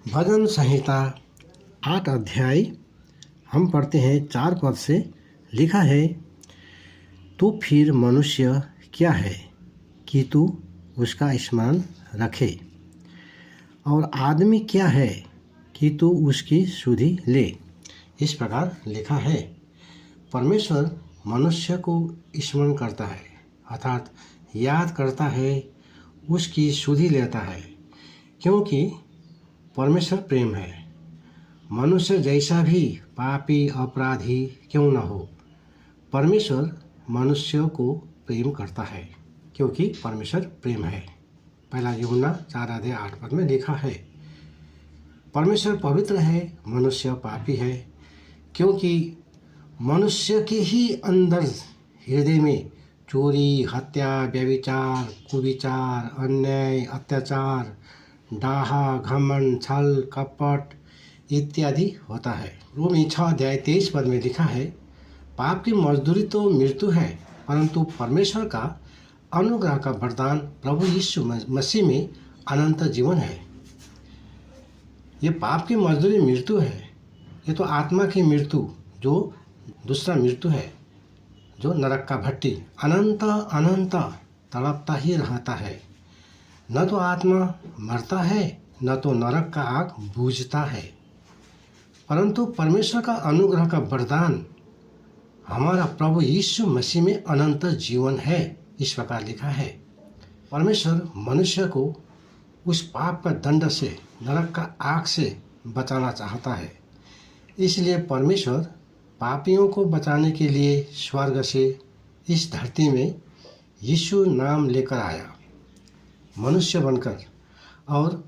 भजन संहिता 8 अध्याय हम पढ़ते हैं 4 पद से। लिखा है, तो फिर मनुष्य क्या है कि तू उसका स्मरण रखे, और आदमी क्या है कि तू उसकी सुधि ले। इस प्रकार लिखा है, परमेश्वर मनुष्य को स्मरण करता है, अर्थात याद करता है, उसकी सुधि लेता है, क्योंकि परमेश्वर प्रेम है। मनुष्य जैसा भी पापी अपराधी क्यों न हो, परमेश्वर मनुष्य को प्रेम करता है, क्योंकि परमेश्वर प्रेम है। पहला यूहन्ना 4:8 में लिखा है, परमेश्वर पवित्र है, मनुष्य पापी है, क्योंकि मनुष्य के ही अंदर हृदय में चोरी, हत्या, व्यभिचार, कुविचार, अन्याय, अत्याचार, डाहा, घमंड, छल, कपट इत्यादि होता है। रोमी 6:23 में लिखा है, पाप की मजदूरी तो मृत्यु है, परंतु परमेश्वर का अनुग्रह का वरदान प्रभु यीशु मसीह में अनंत जीवन है। ये पाप की मजदूरी मृत्यु है, ये तो आत्मा की मृत्यु, जो दूसरा मृत्यु है, जो नरक का भट्टी अनंत अनंत तड़पता ही रहता है। न तो आत्मा मरता है, न तो नरक का आग बूझता है, परंतु परमेश्वर का अनुग्रह का वरदान हमारा प्रभु यीशु मसीह में अनंत जीवन है। इस प्रकार लिखा है, परमेश्वर मनुष्य को उस पाप का दंड से, नरक का आग से बचाना चाहता है। इसलिए परमेश्वर पापियों को बचाने के लिए स्वर्ग से इस धरती में यीशु नाम लेकर आया, मनुष्य बनकर, और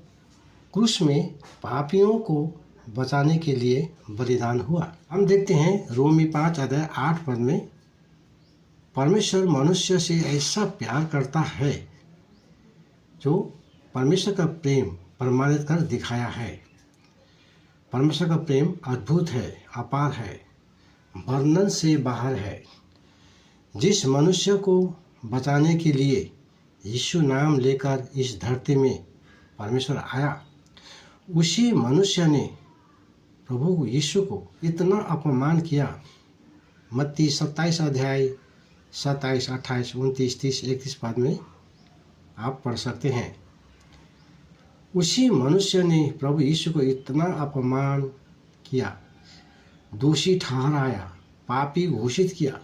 क्रूस में पापियों को बचाने के लिए बलिदान हुआ। हम देखते हैं रोमी 5:8 में, परमेश्वर मनुष्य से ऐसा प्यार करता है, जो परमेश्वर का प्रेम प्रमाणित कर दिखाया है। परमेश्वर का प्रेम अद्भुत है, अपार है, वर्णन से बाहर है। जिस मनुष्य को बचाने के लिए यीशु नाम लेकर इस धरती में परमेश्वर आया, उसी मनुष्य ने प्रभु यीशु को इतना अपमान किया। मत्ती 27:27, 28, 29, 30, 31 में आप पढ़ सकते हैं। उसी मनुष्य ने प्रभु यीशु को इतना अपमान किया, दोषी ठहराया, पापी घोषित किया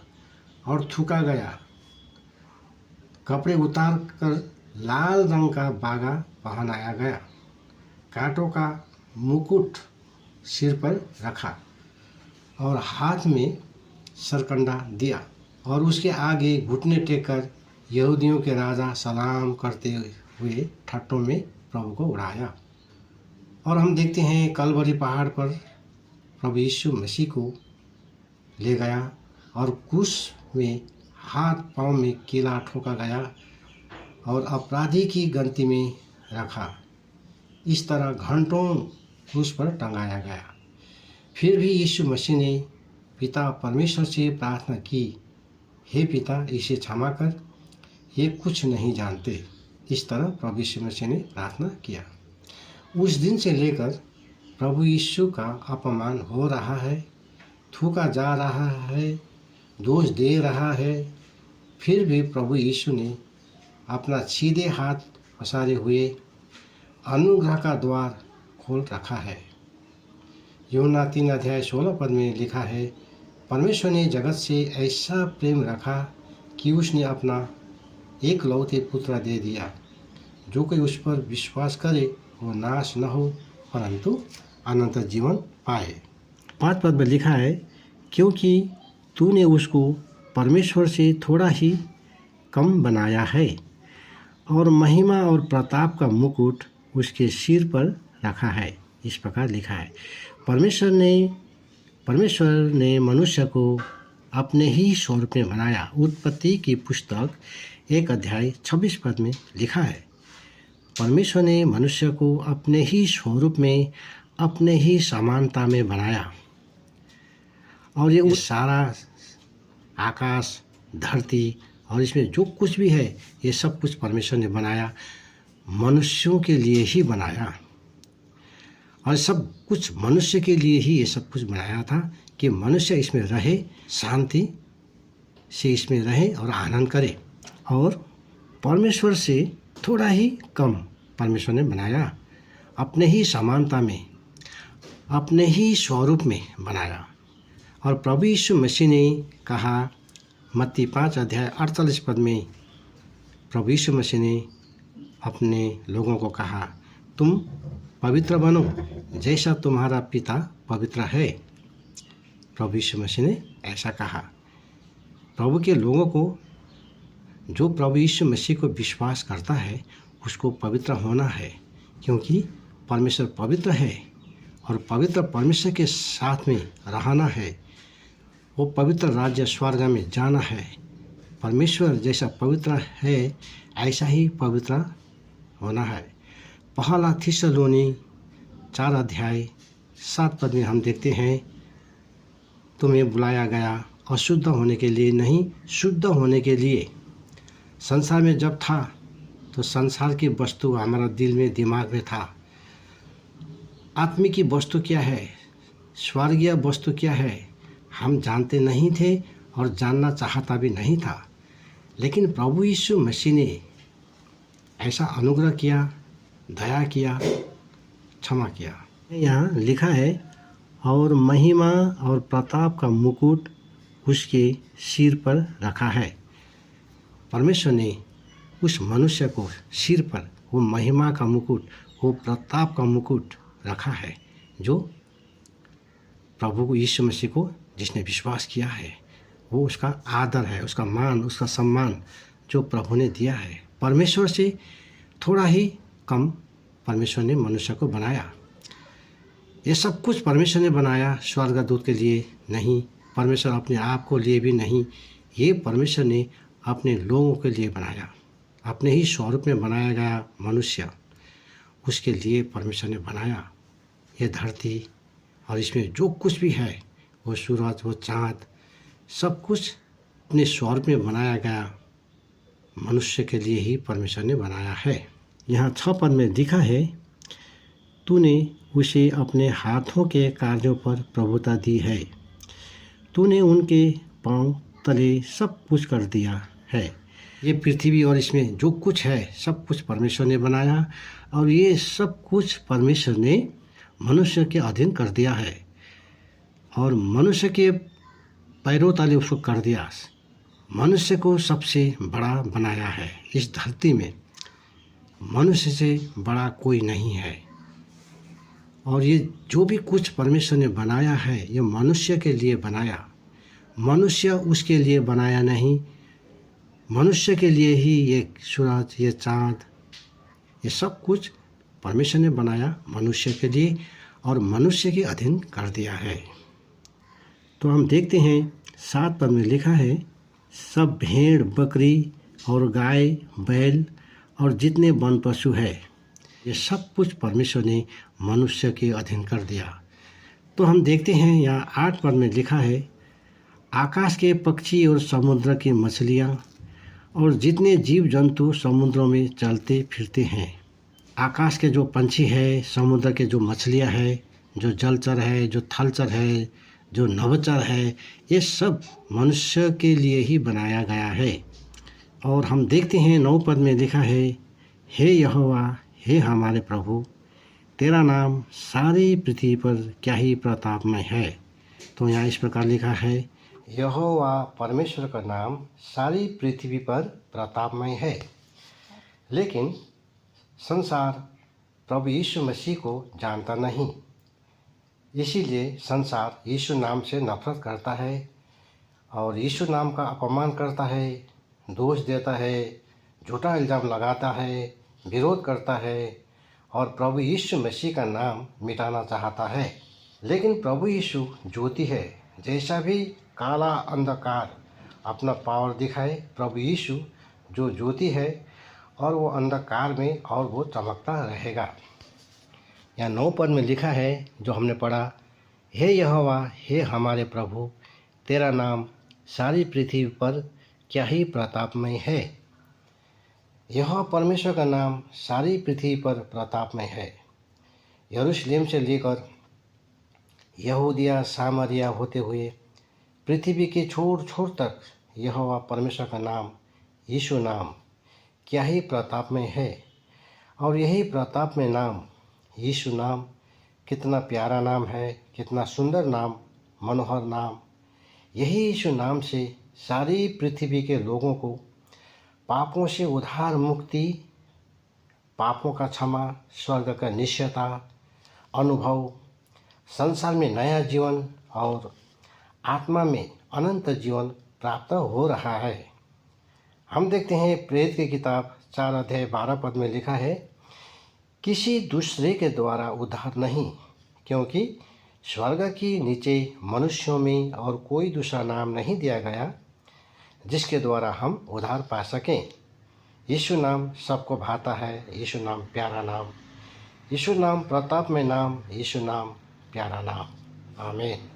और थूका गया। कपड़े उतार कर लाल रंग का बागा पहनाया गया, कांटों का मुकुट सिर पर रखा और हाथ में सरकंडा दिया, और उसके आगे घुटने टेक कर यहूदियों के राजा सलाम करते हुए ठट्टों में प्रभु को उड़ाया। और हम देखते हैं, कलवरी पहाड़ पर प्रभु यीशु मसीह को ले गया और क्रूस में हाथ पांव में कीला ठोका गया और अपराधी की गिनती में रखा। इस तरह घंटों क्रूस पर टंगाया गया। फिर भी यीशु मसीह ने पिता परमेश्वर से प्रार्थना की, हे पिता, इसे क्षमा कर, ये कुछ नहीं जानते। इस तरह प्रभु यीशु मसीह ने प्रार्थना किया। उस दिन से लेकर प्रभु यीशु का अपमान हो रहा है, थूका जा रहा है, दोष दे रहा है, फिर भी प्रभु यीशु ने अपना सीधे हाथ पसारे हुए अनुग्रह का द्वार खोल रखा है। यूहन्ना 3:16 में लिखा है, परमेश्वर ने जगत से ऐसा प्रेम रखा कि उसने अपना एकलौते पुत्र दे दिया, जो कोई उस पर विश्वास करे वो नाश न हो, परंतु अनंत जीवन पाए। 5 पद में लिखा है, क्योंकि तूने उसको परमेश्वर से थोड़ा ही कम बनाया है, और महिमा और प्रताप का मुकुट उसके सिर पर रखा है। इस प्रकार लिखा है, परमेश्वर ने मनुष्य को अपने ही स्वरूप में बनाया। उत्पत्ति की पुस्तक 1:26 में लिखा है, परमेश्वर ने मनुष्य को अपने ही स्वरूप में, अपने ही समानता में बनाया। और ये सारा आकाश, धरती और इसमें जो कुछ भी है, ये सब कुछ परमेश्वर ने बनाया, मनुष्यों के लिए ही बनाया। और सब कुछ मनुष्य के लिए ही ये सब कुछ बनाया था कि मनुष्य इसमें रहे, शांति से इसमें रहे और आनंद करे। और परमेश्वर से थोड़ा ही कम परमेश्वर ने बनाया, अपने ही समानता में, अपने ही स्वरूप में बनाया। और प्रभु यीशु मसीह ने कहा, मत्ती 5:48 में प्रभु यीशु मसीह ने अपने लोगों को कहा, तुम पवित्र बनो जैसा तुम्हारा पिता पवित्र है। प्रभु यीशु मसीह ने ऐसा कहा। प्रभु के लोगों को, जो प्रभु यीशु मसीह को विश्वास करता है, उसको पवित्र होना है, क्योंकि परमेश्वर पवित्र है और पवित्र परमेश्वर के साथ में रहना है। वो पवित्र राज्य स्वर्ग में जाना है। परमेश्वर जैसा पवित्र है, ऐसा ही पवित्र होना है। पहला थिस्सलुनी 4:7 में हम देखते हैं, तुम्हें बुलाया गया अशुद्ध होने के लिए नहीं, शुद्ध होने के लिए। संसार में जब था तो संसार की वस्तु हमारा दिल में, दिमाग में था। आत्मिक की वस्तु क्या है, स्वर्गीय वस्तु क्या है, हम जानते नहीं थे और जानना चाहता भी नहीं था। लेकिन प्रभु यीशु मसीह ने ऐसा अनुग्रह किया, दया किया, क्षमा किया। यहाँ लिखा है, और महिमा और प्रताप का मुकुट उसके सिर पर रखा है। परमेश्वर ने उस मनुष्य को सिर पर वो महिमा का मुकुट, वो प्रताप का मुकुट रखा है, जो प्रभु यीशु मसीह को जिसने विश्वास किया है। वो उसका आदर है, उसका मान, उसका सम्मान जो प्रभु ने दिया है। परमेश्वर से थोड़ा ही कम परमेश्वर ने मनुष्य को बनाया। ये सब कुछ परमेश्वर ने बनाया, स्वर्गदूत के लिए नहीं, परमेश्वर अपने आप को लिए भी नहीं। ये परमेश्वर ने अपने लोगों के लिए बनाया, अपने ही स्वरूप में बनाया गया मनुष्य, उसके लिए परमेश्वर ने बनाया ये धरती। और इसमें जो कुछ भी है, वो सूरज, वो चाँद, सब कुछ अपने स्वरूप में बनाया गया मनुष्य के लिए ही परमेश्वर ने बनाया है। यहाँ 6 पद में लिखा है, तूने उसे अपने हाथों के कार्यों पर प्रभुता दी है, तूने उनके पांव तले सब कुछ कर दिया है। ये पृथ्वी और इसमें जो कुछ है, सब कुछ परमेश्वर ने बनाया, और ये सब कुछ परमेश्वर ने मनुष्य के अधीन कर दिया है, और मनुष्य के पैरों तले उसको कर दिया। मनुष्य को सबसे बड़ा बनाया है। इस धरती में मनुष्य से बड़ा कोई नहीं है। और ये जो भी कुछ परमेश्वर ने बनाया है, ये मनुष्य के लिए बनाया। मनुष्य उसके लिए बनाया नहीं, मनुष्य के लिए ही ये सूरज, ये चाँद, ये सब कुछ परमेश्वर ने बनाया मनुष्य के लिए, और मनुष्य के अधीन कर दिया है। तो हम देखते हैं 7 पद में लिखा है, सब भेड़, बकरी और गाय, बैल और जितने वन पशु है, ये सब कुछ परमेश्वर ने मनुष्य के अधीन कर दिया। तो हम देखते हैं यहाँ 8 पद में लिखा है, आकाश के पक्षी और समुद्र की मछलियाँ और जितने जीव जंतु समुद्रों में चलते फिरते हैं। आकाश के जो पंछी है, समुद्र के जो मछलियाँ है, जो जलचर है, जो थलचर है, जो नभचर है, ये सब मनुष्य के लिए ही बनाया गया है। और हम देखते हैं 9 पद में लिखा है, हे यहोवा, हे हमारे प्रभु, तेरा नाम सारी पृथ्वी पर क्या ही प्रतापमय है। तो यहाँ इस प्रकार लिखा है, यहोवा परमेश्वर का नाम सारी पृथ्वी पर प्रतापमय है। लेकिन संसार प्रभु यीशु मसीह को जानता नहीं, इसीलिए संसार यीशु नाम से नफरत करता है और यीशु नाम का अपमान करता है, दोष देता है, झूठा इल्ज़ाम लगाता है, विरोध करता है और प्रभु यीशु मसीह का नाम मिटाना चाहता है। लेकिन प्रभु यीशु ज्योति है। जैसा भी काला अंधकार अपना पावर दिखाए, प्रभु यीशु जो ज्योति है और वो अंधकार में और वो चमकता रहेगा। यहाँ 9 पद में लिखा है जो हमने पढ़ा, हे यहोवा, हे हमारे प्रभु, तेरा नाम सारी पृथ्वी पर क्या ही प्रतापमय है। यह परमेश्वर का नाम सारी पृथ्वी पर प्रतापमय है। यरूशलेम से लेकर यहूदिया सामरिया होते हुए पृथ्वी के छोर छोर तक यहोवा परमेश्वर का नाम, यीशु नाम क्या ही प्रताप में है। और यही प्रताप में नाम, यीशु नाम, कितना प्यारा नाम है, कितना सुंदर नाम, मनोहर नाम। यही यीशु नाम से सारी पृथ्वी के लोगों को पापों से उद्धार, मुक्ति, पापों का क्षमा, स्वर्ग का निश्चयता, अनुभव, संसार में नया जीवन और आत्मा में अनंत जीवन प्राप्त हो रहा है। हम देखते हैं प्रेरित की किताब 4 अध्याय 12 पद में लिखा है, किसी दूसरे के द्वारा उद्धार नहीं, क्योंकि स्वर्ग की नीचे मनुष्यों में और कोई दूसरा नाम नहीं दिया गया जिसके द्वारा हम उद्धार पा सकें। यीशु नाम सबको भाता है, यीशु नाम प्यारा नाम, यीशु नाम प्रताप में नाम, यीशु नाम प्यारा नाम। आमीन।